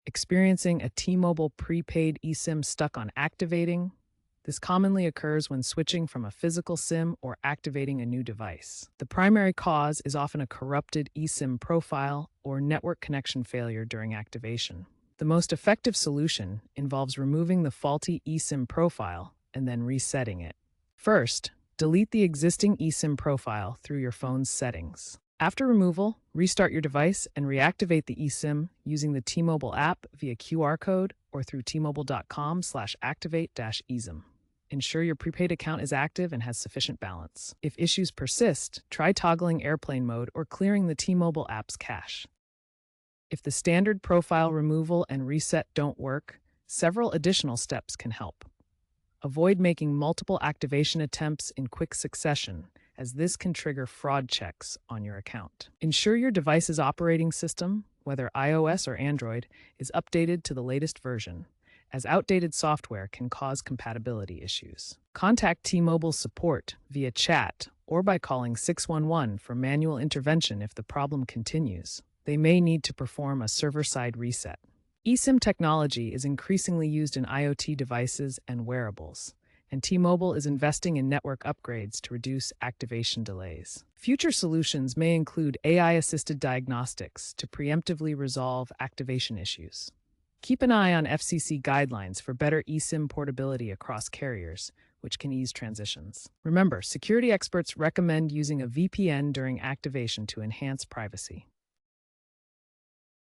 Experiencing a T-Mobile prepaid eSIM stuck on activating? This commonly occurs when switching from a physical SIM or activating a new device. The primary cause is often a corrupted eSIM profile or network connection failure during activation. The most effective solution involves removing the faulty eSIM profile and then resetting it. First, delete the existing eSIM profile through your phone's settings. After removal, restart your device and reactivate the eSIM using the T-Mobile app via QR code or through tmobile.com/activate-eSIM. Ensure your prepaid account is active and has sufficient balance. If issues persist, try toggling airplane mode or clearing the T-Mobile app's cache. If the standard profile removal and reset don't work, several additional steps can help. Avoid making multiple activation attempts in quick succession, as this can trigger fraud checks on your account. Ensure your device's operating system, whether iOS or Android, is updated to the latest version, as outdated software can cause compatibility issues. Contact T-Mobile support via chat or by calling 611 for manual intervention if the problem continues. They may need to perform a server-side reset. eSIM technology is increasingly used in IoT devices and wearables, and T-Mobile is investing in network upgrades to reduce activation delays. Future solutions may include AI-assisted diagnostics to preemptively resolve activation issues. Keep an eye on FCC guidelines for better eSIM portability across carriers, which can ease transitions. Remember, security experts recommend using a VPN during activation to enhance privacy.